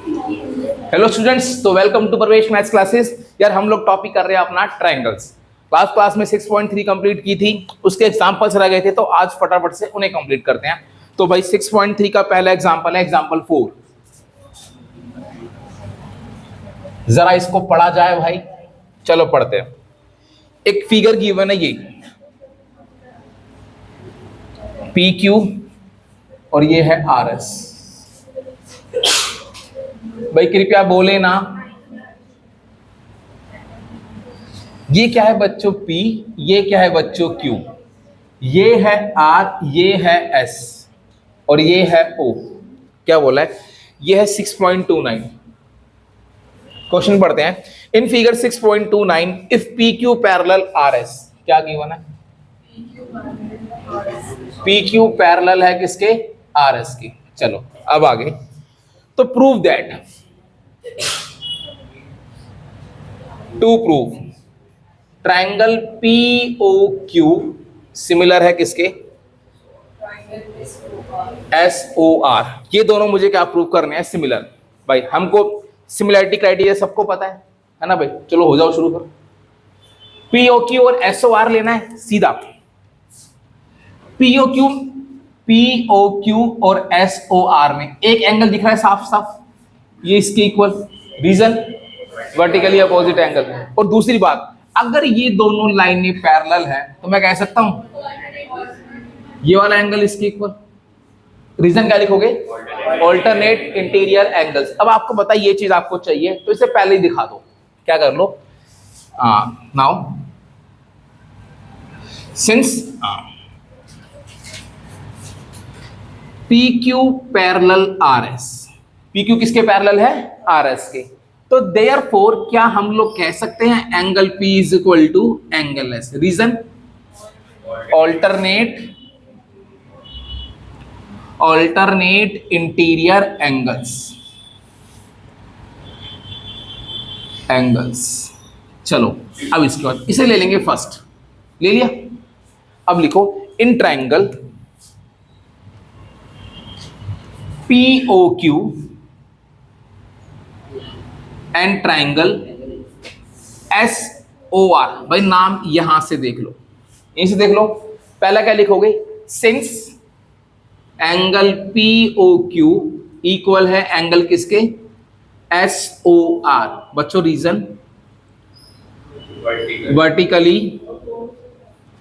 Hello students, तो welcome to प्रवेश maths classes. यार हम लोग टॉपिक कर रहे हैं अपना ट्रायंगल्स। क्लास में 6.3 कंप्लीट की थी, उसके एग्जांपल्स रह गए थे, तो आज फटाफट से उन्हें कंप्लीट करते हैं। तो भाई 6.3 का पहला एग्जांपल है एग्जांपल 4। जरा इसको पढ़ा जाए भाई, चलो पढ़ते हैं। एक फिगर गिवन है, ये पी क्यू और ये है आर एस। भाई कृपया बोले ना, ये क्या है बच्चों P, ये क्या है बच्चों Q, ये है R, ये है S और ये है O। क्या बोला है? ये है 6.29। क्वेश्चन पढ़ते हैं। In figure 6.29 if PQ parallel RS, क्या गिवन है? PQ पैरेलल है किसके? RS की। चलो अब आगे, तो prove that, to prove triangle POQ similar है किसके? SOR। ये दोनों मुझे क्या प्रूव करने हैं? सिमिलर। भाई हमको सिमिलरिटी क्राइटेरिया सबको पता है ना भाई? चलो हो जाओ शुरू करो। POQ और SOR लेना है सीधा। POQ और SOR में एक एंगल दिख रहा है साफ साफ, ये इसके equal, reason vertically opposite angle. और दूसरी बात, अगर ये दोनों लाइनें पैरेलल है तो मैं कह सकता हूं ये वाला एंगल इसके इक्वल। रीजन क्या लिखोगे? Alternate interior angles. अब आपको पता है ये चीज आपको चाहिए, तो इसे पहले ही दिखा दो। क्या कर लो? Now since PQ parallel RS, PQ किसके पैरेलल है? RS के। तो देयरफॉर क्या हम लोग कह सकते हैं angle P is equal to angle S? Reason alternate interior angles. चलो अब इसके बाद इसे ले लेंगे, फर्स्ट ले लिया। अब लिखो in triangle POQ and triangle SOR। भाई नाम यहां से देख लो, यहीं से देख लो। पहला क्या लिखोगे? सिंस एंगल POQ इक्वल है एंगल किसके? SOR। बच्चों रीजन वर्टिकली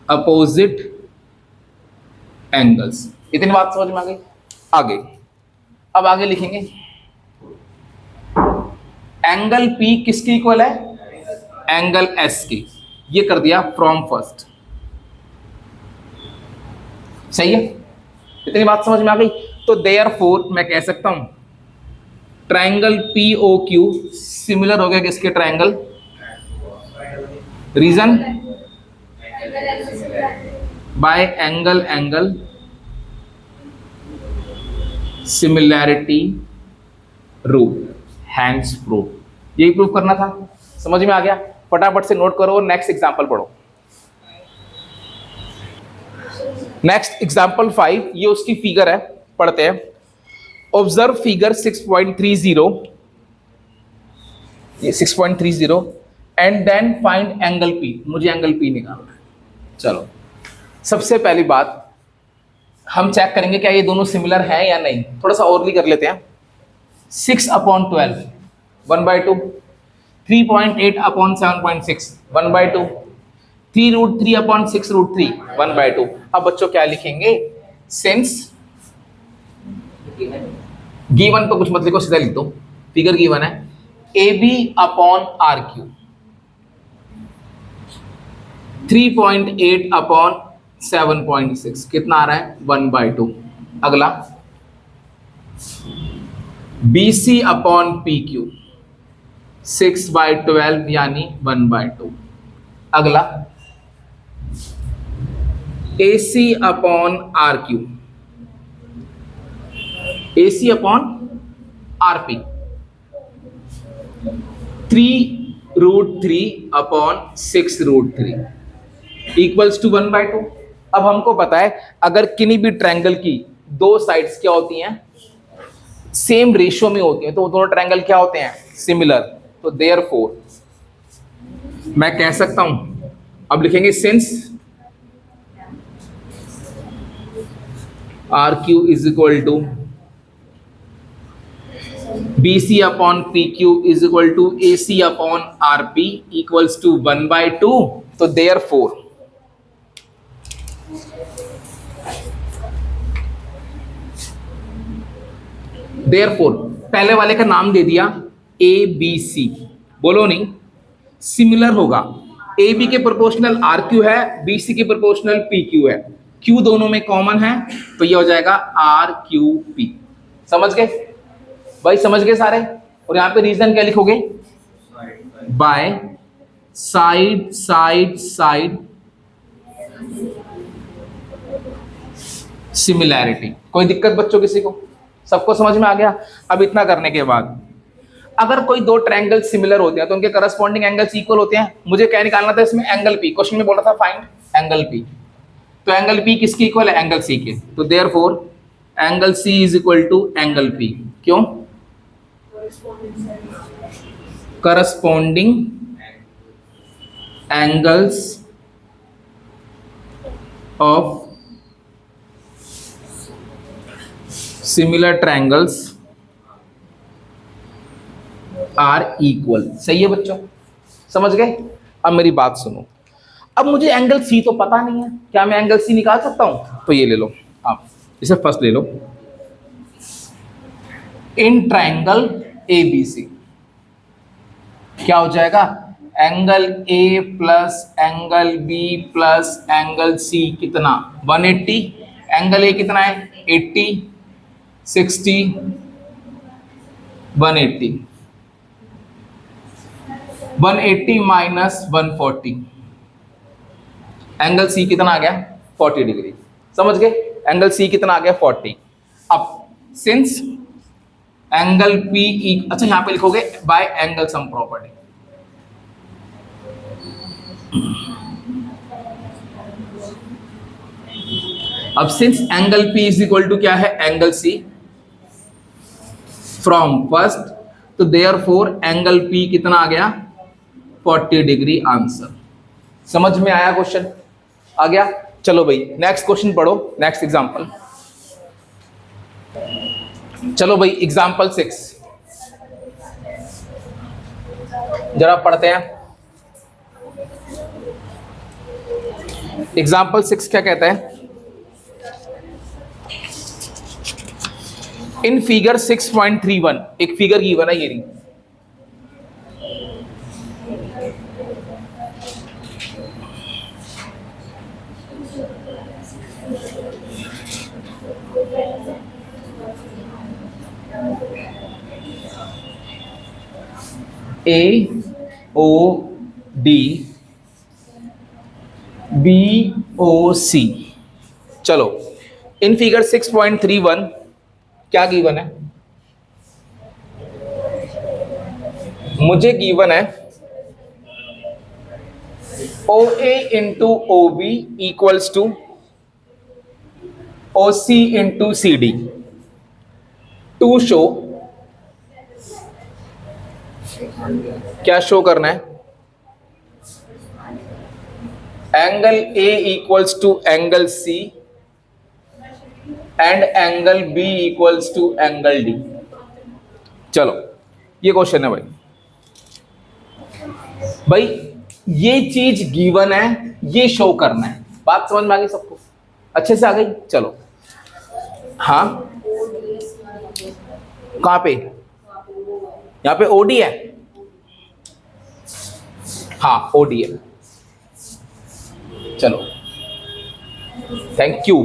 अपोजिट एंगल्स। इतनी बात समझ में आ गई? आगे, अब आगे लिखेंगे एंगल P किसकी इक्वल है? एंगल S की। ये कर दिया फ्रॉम फर्स्ट, सही है? इतनी बात समझ में आ गई? तो देयरफॉर मैं कह सकता हूं ट्रायंगल POQ सिमिलर हो गया किसके? Triangle. Reason by angle similarity rule, hence proof. यही प्रूफ करना था। समझ में आ गया? फटाफट से नोट करो और नेक्स्ट एग्जांपल पढ़ो। नेक्स्ट एग्जांपल 5, ये उसकी फिगर है, पढ़ते हैं। ऑब्जर्व फिगर 6.30, ये 6.30 and then find angle P। मुझे एंगल P निकालना है। चलो सबसे पहली बात हम चेक करेंगे क्या ये दोनों सिमिलर है या नहीं। थोड़ा सा और भी कर लेते हैं। 6/12 1/2, 3.8/7.6 1/2, 3√3/6√3 1/2। अब बच्चों क्या लिखेंगे? सिंस गिवन तो कुछ मत लिखो, सीधा लिख दो। फिगर गिवन है AB/RQ 3.8/7.6 कितना आ रहा है? 1/2। अगला BC/PQ 6/12 यानी 1/2। अगला AC/RQ, AC/RP 3√3/6√3 इक्वल्स टू 1/2। अब हमको पता है अगर किन्हीं भी ट्रायंगल की दो साइड्स क्या होती हैं? सेम रेशियो में होती है तो दोनों ट्रायंगल क्या होते हैं, सिमिलर। तो देयरफॉर मैं कह सकता हूं, अब लिखेंगे since R Q is equal to B C upon P Q is equal to A C upon R P equals to 1/2। तो देयरफॉर पहले वाले का नाम दे दिया ए बी सी, बोलो नहीं, सिमिलर होगा। ए बी के प्रोपोर्शनल आर क्यू है, बी सी के प्रोपोर्शनल पी क्यू है, क्यू दोनों में कॉमन है तो ये हो जाएगा आर क्यू पी। समझ गए भाई, समझ गए सारे। और यहां पे रीजन क्या लिखोगे, by side side side similarity. कोई दिक्कत बच्चों किसी को, सबको समझ में आ गया। अब इतना करने के बाद अगर कोई दो ट्रायंगल सिमिलर होते हैं तो उनके करस्पॉन्डिंग एंगल्स इक्वल होते हैं। मुझे क्या निकालना था इसमें, एंगल पी। क्वेश्चन में बोला था फाइंड एंगल पी, तो एंगल पी किसके इक्वल है, एंगल सी के। तो therefore angle C is equal to angle P. क्यों, corresponding angles of similar triangles are equal. सही है बच्चों, समझ गए। अब मेरी बात सुनो, अब मुझे एंगल सी तो पता नहीं है, क्या मैं एंगल सी निकाल सकता हूं? तो ये ले लो आप, इसे फर्स्ट ले लो। In triangle A B C क्या हो जाएगा, angle A plus angle B plus angle C कितना, 180। एंगल ए कितना है, 80, 60, 180, 180 माइनस 140, एंगल सी कितना आ गया, 40 डिग्री। समझ गए, एंगल सी कितना आ गया, 40। अब सिंस एंगल पी, अच्छा यहां पे लिखोगे बाय एंगल सम प्रॉपर्टी। अब since angle P is equal to क्या है, एंगल सी फ्रॉम फर्स्ट, तो देयरफॉर एंगल पी कितना आ गया, 40 डिग्री आंसर। समझ में आया, क्वेश्चन आ गया। चलो भाई नेक्स्ट क्वेश्चन पढ़ो, नेक्स्ट एग्जांपल। चलो भाई एग्जांपल 6 जरा पढ़ते हैं। एग्जांपल 6 क्या कहता है, इन फिगर 6.31 एक फिगर गिवन है, ये रही। ए ओ डी बी ओ सी। चलो इन फिगर 6.31 क्या गिवन है, मुझे गिवन है O A into O B equals to O C into C D to show, क्या शो करना है, angle A equals to angle C and angle B equals to angle D. चलो ये question है भाई। भाई ये चीज गिवन है, ये शो करना है। बात समझ में आ गई सबको, अच्छे से आ गई। चलो हाँ, कहां पे, यहां पे ओडी है, हाँ ओडी है। चलो थैंक यू।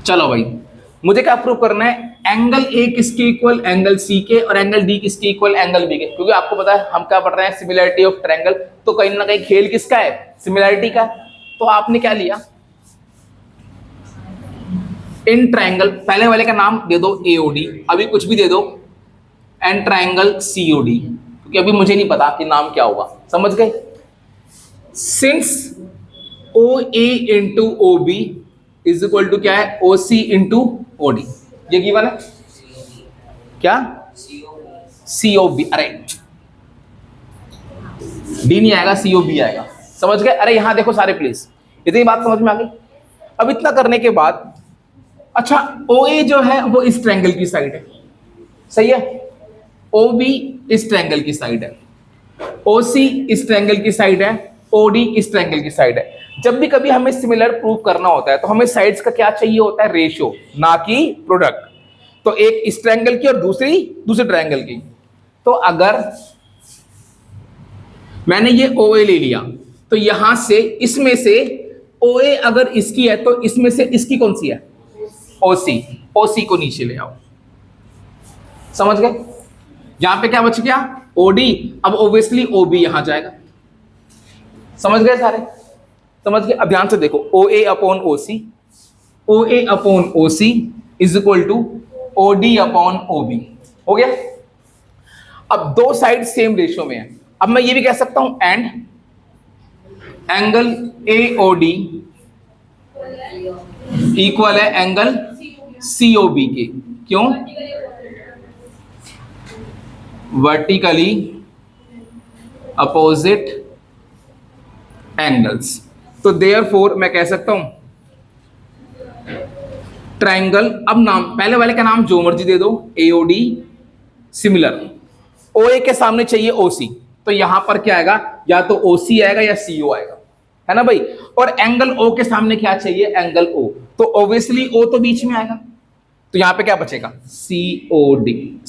चलो भाई मुझे क्या प्रूव करना है, एंगल ए किसके इक्वल, एंगल सी के, और एंगल डी किसके इक्वल, एंगल बी के। क्योंकि आपको पता है हम क्या पढ़ रहे हैं, सिमिलैरिटी ऑफ ट्रायंगल, तो कहीं ना कहीं खेल किसका है, सिमिलैरिटी का। तो आपने क्या लिया, इन ट्रायंगल, पहले वाले का नाम दे दो एओडी, अभी कुछ भी दे दो, एंड ट्रायंगल सीओडी, क्योंकि अभी मुझे नहीं पता कि नाम क्या होगा। समझ गए। Since O A into O B is equal to क्या है, OC इंटू OD, ये गिवन है क्या, COB, अरे D नहीं आएगा, COB आएगा, समझ गए। अरे यहां देखो सारे प्लीज, इतनी बात समझ में आ गई। अब इतना करने के बाद अच्छा OA जो है वो इस ट्रायंगल की साइड है, सही है, OB इस ट्रायंगल की साइड है, OC इस ट्रायंगल की साइड है, OD इस ट्रायंगल की साइड है। जब भी कभी हमें सिमिलर प्रूव करना होता है तो हमें साइड्स का क्या चाहिए होता है, रेशियो, ना कि प्रोडक्ट। तो एक इस ट्रायंगल की और दूसरे ट्रायंगल की। तो अगर मैंने ये OA ले लिया तो यहां से इसमें से OA अगर इसकी है तो इसमें से इसकी कौन सी है, OC को नीचे ले आओ, समझ गए। यहां पे क्या बच गया, OD, अब ऑब्वियसली OB यहां जाएगा, समझ गए सारे, समझ गए। अब ध्यान से देखो, OA upon OC is equal to OD upon OB, हो गया। अब दो साइड सेम रेशियो में है, अब मैं ये भी कह सकता हूं एंड एंगल AOD इक्वल है एंगल COB के, क्यों, वर्टिकली अपोजिट एंगल्स। तो देयरफॉर मैं कह सकता हूं ट्रायंगल, अब नाम पहले वाले का नाम जो मर्जी दे दो, AOD सिमिलर, OA के सामने चाहिए OC, तो यहां पर क्या आएगा, या तो OC आएगा या CO आएगा, है ना भाई। और एंगल O के सामने क्या चाहिए, एंगल O, तो ऑब्वियसली O तो बीच में आएगा, तो यहां पे क्या बचेगा, COBR,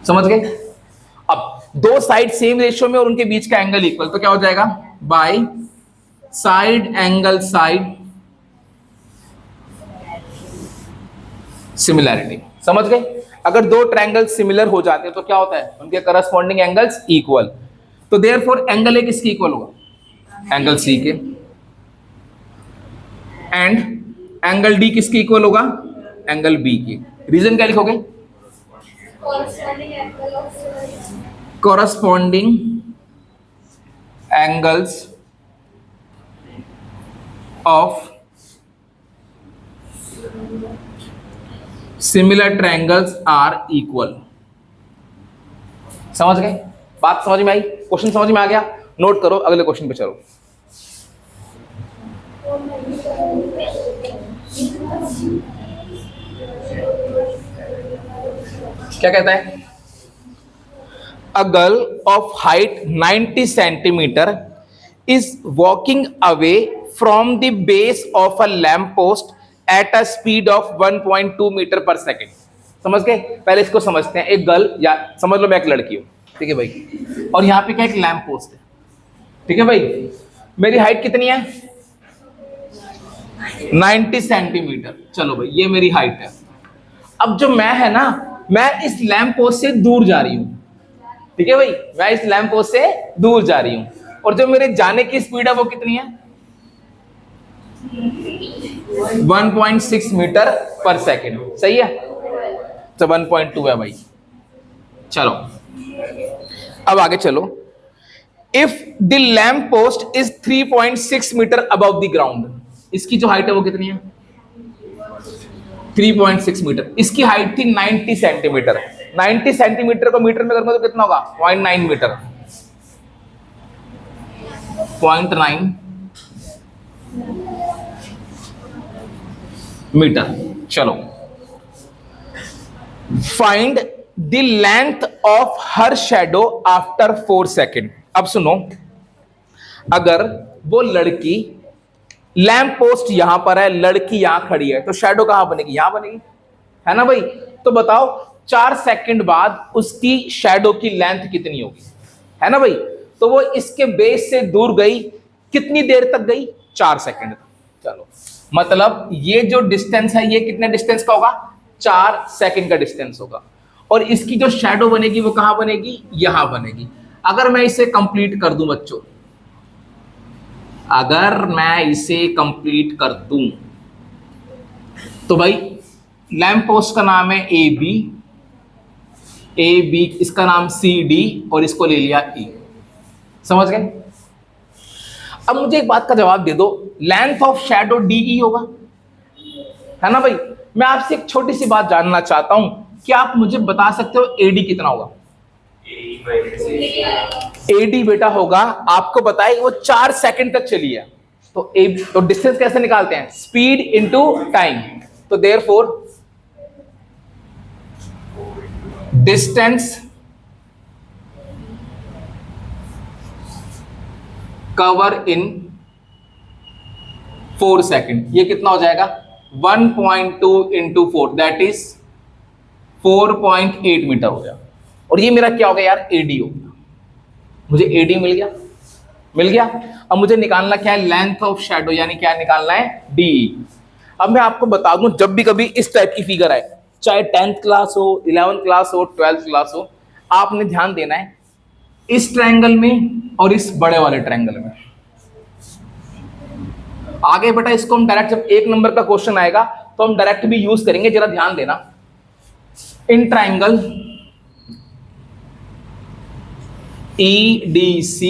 समझ गए। अब दो साइड सेम रेशियो में और उनके बीच का एंगल इक्वल, तो क्या हो जाएगा, bye side angle side similarity, समझ गए। अगर दो ट्रायंगल सिमिलर हो जाते हैं तो क्या होता है, उनके करस्पॉन्डिंग एंगल्स इक्वल। तो देयरफॉर एंगल A किसके इक्वल होगा, एंगल C के, एंड एंगल D किसके इक्वल होगा, एंगल B के। रीजन क्या लिखोगे, corresponding angles of similar triangles are equal, समझ गए, बात समझ में आई, क्वेश्चन समझ में आ गया। नोट करो, अगले क्वेश्चन पे चलो। क्या कहता है, A girl of height 90 centimeter is walking away from the base of a lamp post at a speed of 1.2 meter per second। समझ गए, पहले इसको समझते हैं। एक गर्ल, या समझ लो मैं एक लड़की हूं, ठीक है भाई, और यहाँ पे क्या एक लैंप पोस्ट है, ठीक है भाई, मेरी हाइट कितनी है, 90 सेंटीमीटर, चलो भाई ये मेरी हाइट है। अब जो मैं है ना, मैं इस लैंप पोस्ट से दूर जा रही हूं, ठीक है भाई, मैं इस लैंप पोस्ट से दूर जा रही हूं, और जो मेरे जाने की स्पीड है वो कितनी है, 1.6 मीटर पर सेकेंड, सही है, तो 1.2 है भाई। चलो अब आगे चलो। If the lamp post is 3.6 metre above the ground, इसकी जो हाइट है वो कितनी है, 3.6 मीटर। इसकी हाइट थी 90 सेंटीमीटर, 90 सेंटीमीटर को मीटर में करूंगा तो कितना होगा, 0.9 मीटर, 0.9 मीटर। चलो, find the length of her shadow after 4 second. अब सुनो, अगर वो लड़की, लैंप पोस्ट यहां पर है, लड़की यहां खड़ी है, तो शैडो कहां बनेगी, यहां बनेगी, है ना भाई। तो बताओ 4 सेकंड बाद उसकी शैडो की लेंथ कितनी होगी, है ना भाई। तो वो इसके बेस से दूर गई, कितनी देर तक गई, 4 सेकंड तक। चलो, मतलब ये जो डिस्टेंस है ये कितने डिस्टेंस का होगा, 4 सेकंड का डिस्टेंस होगा। और इसकी जो शैडो बनेगी वो कहां बनेगी, यहां बनेगी। अगर मैं इसे कंप्लीट कर दूं बच्चों, अगर मैं इसे कंप्लीट कर दूं तो भाई लैंप पोस्ट का नाम है ए बी, इसका नाम CD, और इसको ले लिया E, समझ गए। अब मुझे एक बात का जवाब दे दो, लेंथ ऑफ शैडो डीई होगा, है ना भाई। मैं आपसे एक छोटी सी बात जानना चाहता हूं, क्या आप मुझे बता सकते हो एडी कितना होगा? एडी बेटा होगा, आपको बताए वो 4 सेकंड तक चली है, तो डिस्टेंस कैसे निकालते हैं? Speed into time. तो therefore distance cover in 4 second, ये कितना हो जाएगा? 1.2 इंटू 4 दैट इज 4.8 मीटर हो गया। और ये मेरा क्या हो गया यार? एडी हो गया। मुझे एडी मिल गया, मिल गया। अब मुझे निकालना क्या है? लेंथ ऑफ शैडो, यानी क्या निकालना है? डी। अब मैं आपको बता दूं, जब भी कभी इस टाइप की फिगर आए, चाहे 10th क्लास हो, 11th क्लास हो, 12th क्लास हो, आपने ध्यान देना है इस ट्रायंगल में और इस बड़े वाले ट्रायंगल में। आगे बेटा इसको हम डायरेक्ट, जब 1 नंबर का क्वेश्चन आएगा तो हम डायरेक्ट भी यूज करेंगे, जरा ध्यान देना। In triangle EDC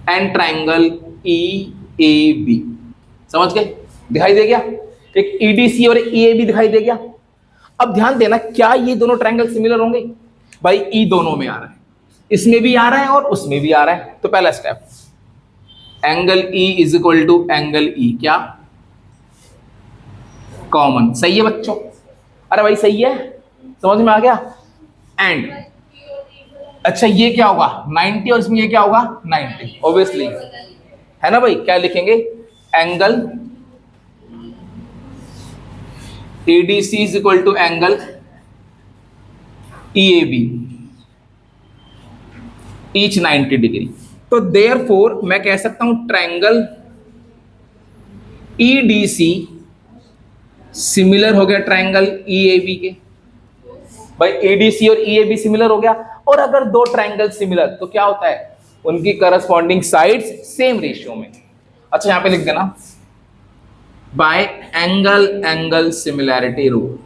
and triangle EAB, समझ गए? दिखाई दे गया? एक EDC और EAB दिखाई दे गया। अब ध्यान देना, क्या ये दोनों ट्रायंगल सिमिलर होंगे? भाई E दोनों में आ रहा है, इसमें भी आ रहा है और उसमें भी आ रहा है। तो पहला step, angle E is equal to angle E, क्या कॉमन? सही है बच्चों? अरे भाई सही है, समझ में आ गया? एंड अच्छा ये क्या होगा? 90 और इसमें ये क्या होगा? 90 ऑब्वियसली, है ना भाई? क्या लिखेंगे? Angle EDC is equal to angle EAB, each 90 degree. तो देयरफॉर मैं कह सकता हूं ट्रायंगल EDC सिमिलर हो गया ट्रायंगल EAB के। भाई EDC और EAB सिमिलर हो गया, और अगर दो ट्रायंगल सिमिलर तो क्या होता है? उनकी करस्पॉन्डिंग साइड्स सेम रेशियो में। अच्छा यहां पे लिख देना बाय एंगल सिमिलैरिटी रूल।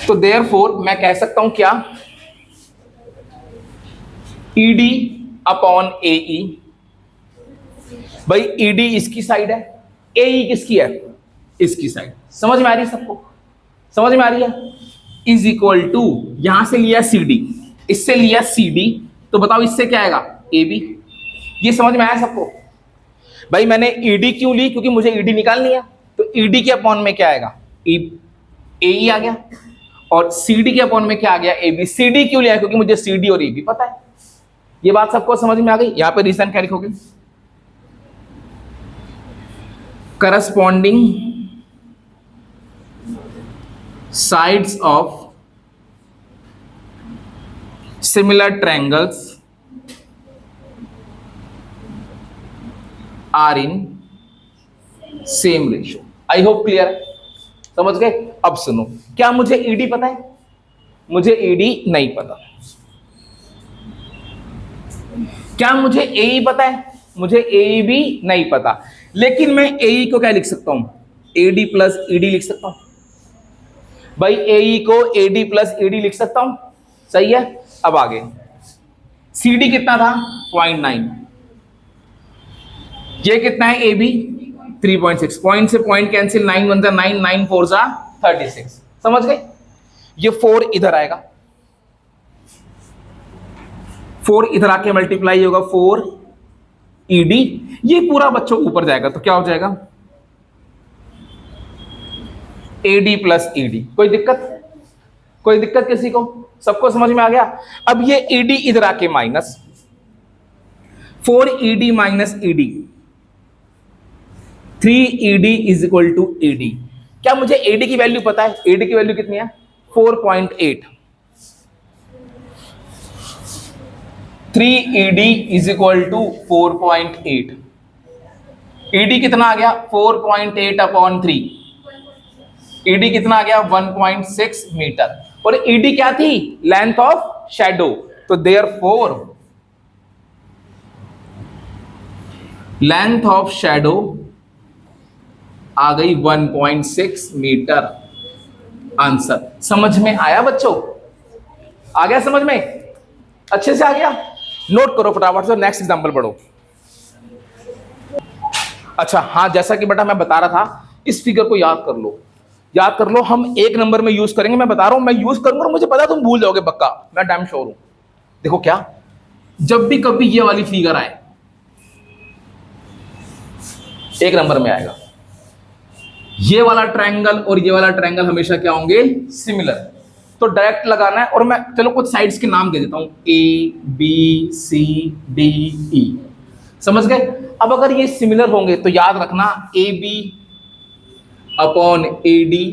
तो देयरफॉर मैं कह सकता हूं क्या? ED upon AE। भाई ED इसकी साइड है, AE किसकी है? इसकी साइड। समझ में आ रही है सबको? समझ में आ रही है? इज इक्वल टू, यहां से लिया CD, इससे लिया CD, तो बताओ इससे क्या आएगा? AB। ये समझ में आया सबको? भाई मैंने ED क्यों ली? क्योंकि मुझे ED निकालनी है, तो ED के अपॉन में क्या आएगा? AE आ गया, और CD के अपॉन में क्या आ गया? AB। CD क्यों लिया? क्योंकि मुझे CD और AB पता है। ये बात सबको समझ में आ गई? यहां पे रीजन क्या लिखोगे? Corresponding sides of similar triangles are in same ratio. I hope clear है, समझ गए? अब सुनो, क्या मुझे ED पता है? मुझे ED नहीं पता। क्या मुझे AE पता है? मुझे AE भी नहीं पता। लेकिन मैं AE को क्या लिख सकता हूं? AD प्लस ED लिख सकता हूं। भाई AE को AD प्लस ED लिख सकता हूं, सही है? अब आगे CD कितना था? 0.9। ये कितना है? AB 3.6। पॉइंट से पॉइंट कैंसिल, 9 1 9, 9 4 36। समझ गए? ये 4 इधर आएगा, 4 इधर आके मल्टीप्लाई होगा 4 ED, ये पूरा बच्चों ऊपर जाएगा, तो क्या हो जाएगा? AD plus ED। कोई दिक्कत? कोई दिक्कत किसी को? सबको समझ में आ गया? अब ये ED इधर आके minus 4 ED minus ED, 3 ED is equal to AD। क्या मुझे AD की वैल्यू पता है? AD की वैल्यू कितनी है? 4.8। 3 ED is equal to 4.8। ED कितना आ गया? 4.8 अपॉन 3। ED कितना आ गया? 1.6 मीटर। और ED क्या थी? Length of shadow. तो देयरफॉर लेंथ ऑफ शैडो आ गई 1.6 मीटर। आंसर समझ में आया बच्चों? आ गया समझ में? अच्छे से आ गया? नोट करो फटाफट से, नेक्स्ट एग्जांपल पढ़ो। अच्छा हाँ, जैसा कि बेटा मैं बता रहा था, इस फिगर को याद कर लो, याद कर लो। हम एक नंबर में यूज करेंगे, मैं बता रहा हूं, मैं यूज करूंगा और मुझे पता है तुम भूल जाओगे पक्का, मैं डैम श्योर हूं। देखो क्या, जब भी कभी ये वाली फिगर आए, एक नंबर में आएगा, ये वाला ट्रायंगल और ये वाला ट्रायंगल हमेशा क्या होंगे? सिमिलर। तो डायरेक्ट लगाना है, और मैं चलो कुछ साइड्स के नाम दे देता हूं, A B C D E, समझ गए? अब अगर ये सिमिलर होंगे तो याद रखना A B upon A D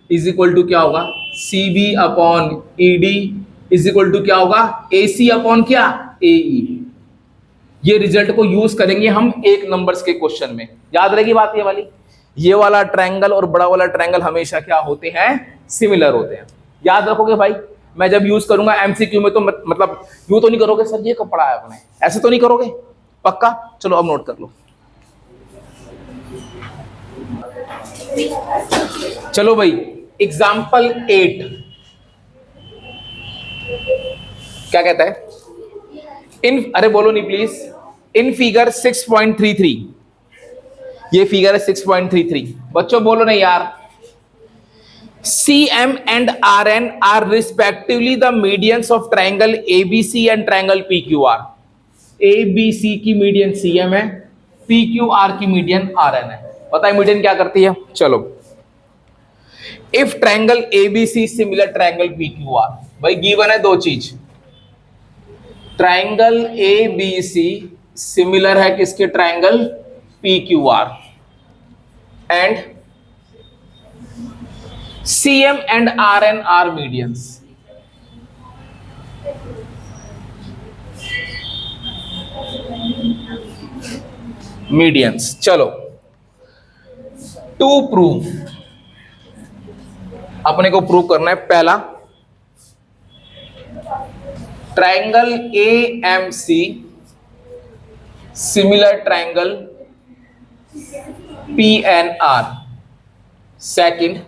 is equal to क्या होगा? C B upon E D is equal to क्या होगा? ए सी अपॉन क्या? ए ई। ये रिजल्ट को यूज करेंगे हम एक नंबर्स के क्वेश्चन में, याद रहेगी बात ये वाली। ये वाला ट्रायंगल और बड़ा वाला ट्रायंगल हमेशा क्या होते हैं? सिमिलर होते हैं, याद रखोगे भाई। मैं जब यूज करूंगा एमसीक्यू में तो मतलब यूं तो नहीं करोगे सर ये कब पढ़ा है आपने, ऐसे तो नहीं करोगे पक्का? चलो अब नोट कर लो। चलो भाई, एग्जाम्पल 8 क्या कहता है? अरे बोलो नहीं प्लीज। इन फिगर 6.33, ये फिगर है 6.33, बच्चों बोलो नहीं यार। CM and RN are respectively the medians of triangle ABC and triangle PQR. ABC की मीडियन CM है, PQR की मीडियन RN है। पता है मीडियन क्या करती है? चलो, if triangle ABC similar triangle PQR, भाई गिवन है दो चीज, ट्रायंगल ABC सिमिलर है किसके? Triangle PQR, and CM and RN are medians. Medians. चलो, टू प्रूव, अपने को प्रूव करना है पहला, triangle AMC similar triangle PNR, second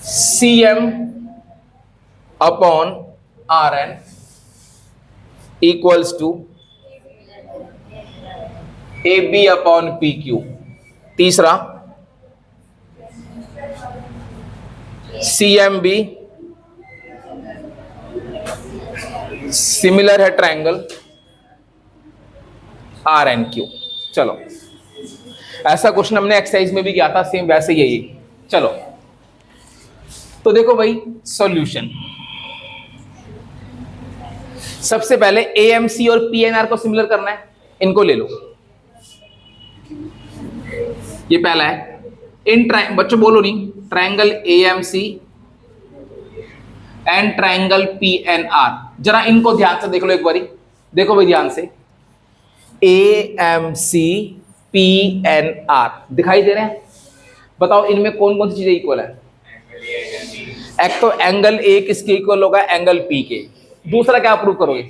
CM upon RN equals to AB upon PQ, तीसरा CMB सिमिलर है ट्रायंगल RNQ। चलो, ऐसा क्वेश्चन हमने एक्सरसाइज में भी किया था, सेम वैसे यही। चलो तो देखो भाई सॉल्यूशन, सबसे पहले AMC और PNR को सिमिलर करना है, इनको ले लो, ये पहला है। बच्चों बोलो नहीं, triangle AMC and triangle PNR, जरा इनको ध्यान से देख लो एक बारी, देखो भाई ध्यान से, AMC PNR दिखाई दे रहे हैं? बताओ इनमें कौन कौन सी चीजें इक्वल है? एक तो एंगल A किसके इक्वल होगा? एंगल P के। दूसरा क्या प्रूव करोगे?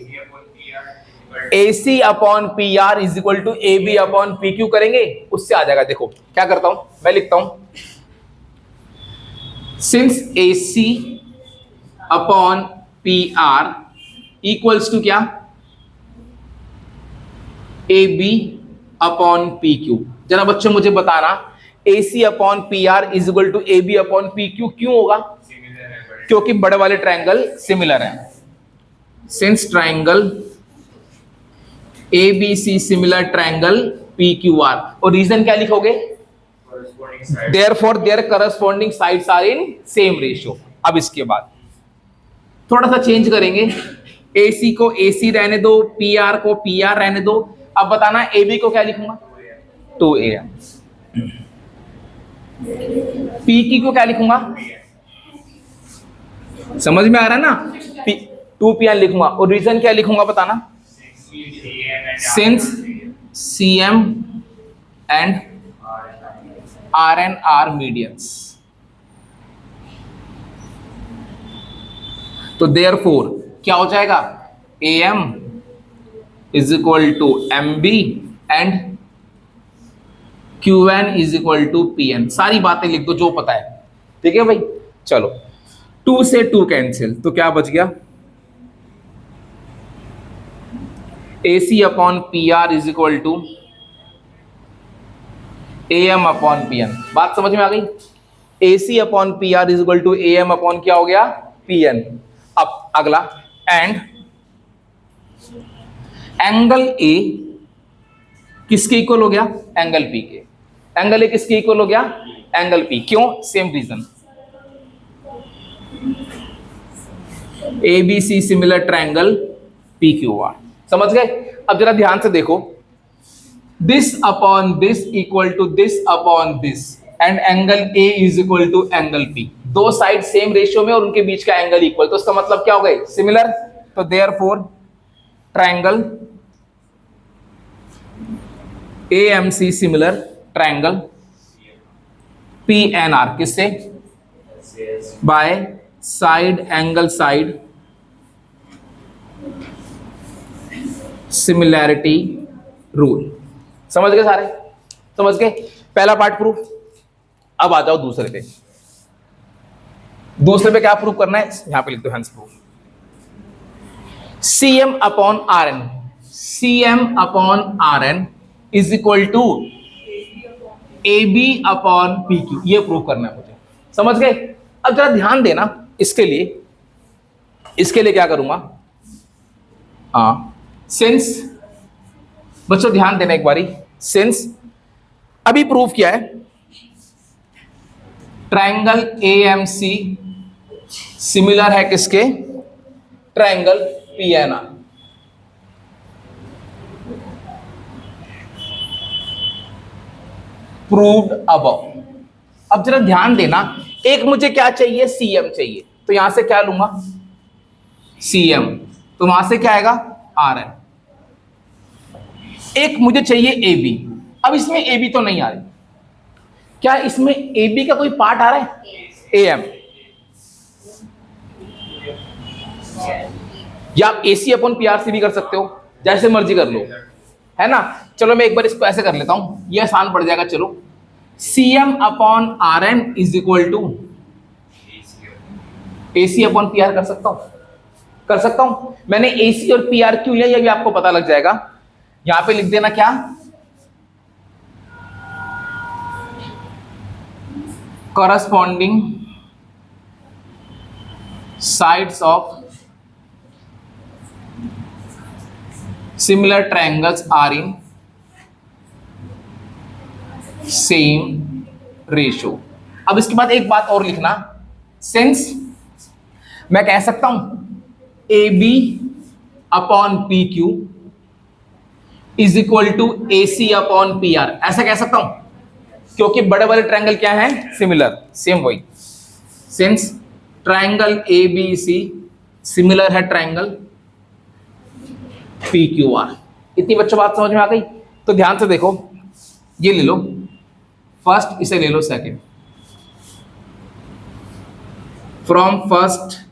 AC upon PR is equal to AB upon PQ करेंगे, उससे आ जाएगा। देखो क्या करता हूं मैं, लिखता हूं since AC upon PR equals to क्या? AB upon PQ। जरा बच्चों मुझे बताना, AC upon PR is equal to AB upon PQ क्यों होगा? क्योंकि बड़े वाले ट्रायंगल सिमिलर हैं। Since triangle ABC similar triangle PQR, और रीजन क्या लिखोगे? Therefore their corresponding sides are in same ratio. अब इसके बाद थोड़ा सा चेंज करेंगे, AC को AC रहने दो, PR को PR रहने दो। अब बताना AB को क्या लिखूंगा? 2AM। PQ को क्या लिखूंगा? समझ में आ रहा है ना? 2PN लिखूंगा, और रीजन क्या लिखूंगा बताना? Since CM and RN are medians. तो देयरफॉर क्या हो जाएगा? AM is equal to MB and QN is equal to PN। सारी बातें लिख दो जो पता है, ठीक है भाई। चलो 2 से 2 कैंसिल, तो क्या बच गया? AC upon PR is equal to AM upon PN। बात समझ में आ गई? AC upon PR is equal to AM upon क्या हो गया? PN। अब अगला, एंड एंगल A किसके इक्वल हो गया? एंगल P के। एंगल A किसके इक्वल हो गया? Angle P। क्यों? Same reason, ABC similar triangle PQR। समझ गए? अब जरा ध्यान से देखो, this upon this equal to this upon this and angle A is equal to angle P। दो साइड सेम रेशियो में और उनके बीच का एंगल इक्वल, तो इसका मतलब क्या हो गए? सिमिलर। तो therefore triangle AMC similar triangle PNR किससे? By side angle side similarity rule. समझ गए सारे? समझ गए? पहला पार्ट प्रूफ। अब आ जाओ दूसरे पे। दूसरे पे क्या प्रूफ करना है? यहां पे लिख दो hence proof. CM upon RN, CM upon RN is equal to AB upon PQ। ये प्रूफ करना है मुझे। समझ गए? अब जरा ध्यान देना, इसके लिए क्या करूंगा? सिंस, बच्चों ध्यान देना एक बारी, सिंस अभी प्रूफ किया है ट्रायंगल AMC सिमिलर है किसके? Triangle PNR। Proved above. अब जरा ध्यान देना, एक मुझे क्या चाहिए? CM चाहिए, तो यहां से क्या लूंगा? CM, तो वहां से क्या आएगा? RN। एक मुझे चाहिए AB। अब इसमें AB तो नहीं आ रही, क्या इसमें AB का कोई पार्ट आ रहा है? AM, या आप AC अपॉन PR से भी कर सकते हो, जैसे मर्जी कर लो, है ना? चलो मैं एक बार इसको ऐसे कर लेता हूं, ये आसान पड़ जाएगा। चलो, CM upon RN is equal to AC upon PR कर सकता हूं। मैंने AC और PR क्यों लिया, ये भी आपको पता लग जाएगा। यहां पे लिख देना क्या? corresponding sides of similar triangles are in same ratio। अब इसके बाद एक बात और लिखना, since मैं कह सकता हूं AB upon PQ is equal to AC upon PR, ऐसा कह सकता हूं, क्योंकि बड़े वाले ट्रायंगल क्या है? सिमिलर, सेम वही। सिंस ट्रायंगल ABC सिमिलर है ट्रायंगल PQR। इतनी बच्चों बात समझ में आ गई? तो ध्यान से देखो, ये ले लो फर्स्ट, इसे ले लो second. From first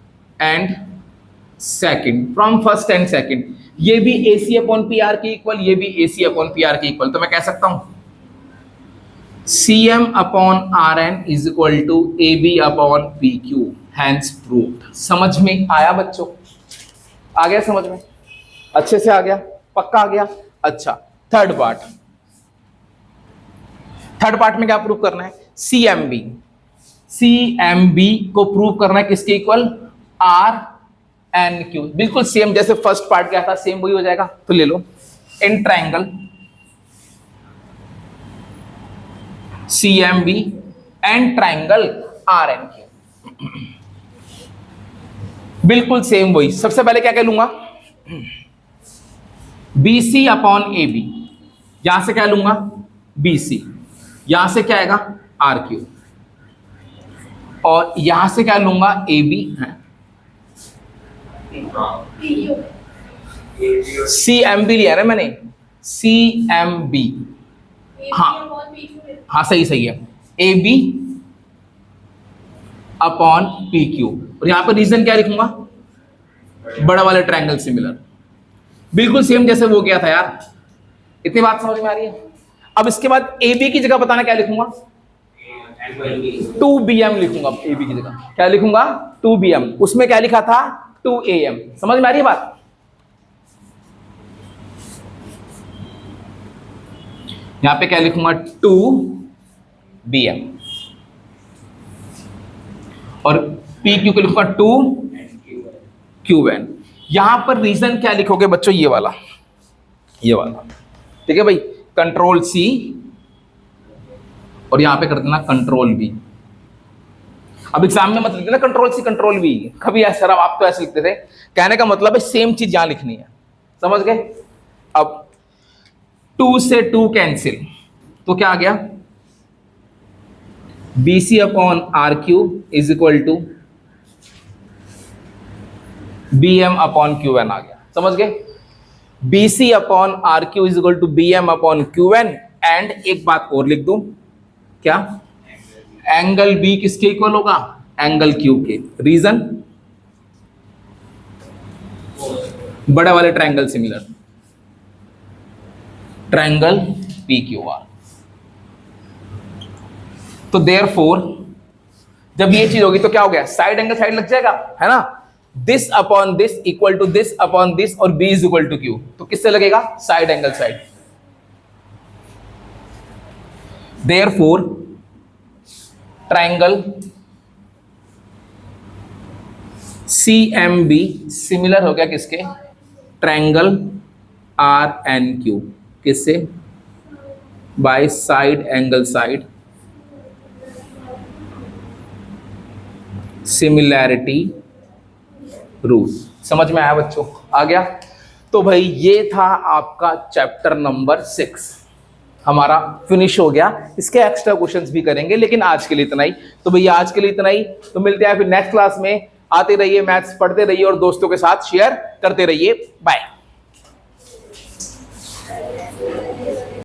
and second, ये भी AC अपॉन PR के इक्वल, ये भी AC अपॉन PR के इक्वल। तो मैं कह सकता हूं CM upon RN is equal to AB upon PQ, hence proved. समझ में आया बच्चों? आ गया समझ में? अच्छे से आ गया? पक्का आ गया? अच्छा, थर्ड पार्ट में क्या प्रूव करना है? CMB को प्रूव करना है किसके इक्वल? RNQ। बिल्कुल सेम जैसे फर्स्ट पार्ट क्या था, सेम वही हो जाएगा। तो ले लो, in triangle CMB and triangle RNQ, बिल्कुल सेम वही। सबसे पहले क्या कह लूंगा? BC अपॉन AB, यहां से क्या लूंगा? BC, यहां से क्या आएगा? RQ, और यहां से क्या लूंगा? AB है। CMB लिया ना मैंने, CMB, हाँ सही है। AB अपॉन PQ, और यहां पर रीजन क्या लिखूंगा? बड़ा वाला ट्रायंगल सिमिलर, बिल्कुल सेम जैसे वो किया था यार। इतनी बात समझ में आ रही है? अब इसके बाद AB की जगह बताना क्या लिखूंगा? 2BM लिखूंगा। AB की जगह क्या लिखूंगा? 2BM। उसमें क्या लिखा था? 2AM। समझ में आ रही है बात? यहां पे क्या लिखूंगा 2bm और पी क्यू को लिखूंगा 2qn। यहां पर रीजन क्या लिखोगे बच्चों, ये वाला ठीक है भाई, कंट्रोल सी और यहां पे कर देना कंट्रोल वी। अब एग्जाम में मत लिख देना कंट्रोल सी कंट्रोल वी, कभी ऐसा सर आप तो ऐसे लिखते थे, कहने का मतलब है सेम चीज यहां लिखनी है, समझ गए। अब 2 से 2 कैंसिल, तो क्या आ गया BC upon RQ is equal to BM upon QN आ गया, समझ गए। BC upon RQ is equal to BM upon QN and एक बात और लिख दूं, क्या एंगल B किसके इक्वल होगा, एंगल Q के। रीजन बड़े वाले ट्रायंगल सिमिलर, ट्रायंगल PQR। तो देयरफॉर जब ये चीज होगी तो क्या हो गया, साइड एंगल साइड लग जाएगा, है ना। This upon this equal to this upon this और B is equal to Q, तो किससे लगेगा, side angle side. Therefore triangle CMB similar हो गया किसके, ट्रायंगल RNQ, किससे, by side angle side similarity rule. समझ में आया बच्चों, आ गया। तो भाई ये था आपका चैप्टर नंबर 6 हमारा फिनिश हो गया। इसके एक्स्ट्रा क्वेश्चंस भी करेंगे, लेकिन आज के लिए इतना ही। तो भैया आज के लिए इतना ही, तो मिलते हैं फिर नेक्स्ट क्लास में। आते रहिए, मैथ्स पढ़ते रहिए और दोस्तों के साथ शेयर करते रहिए। बाय।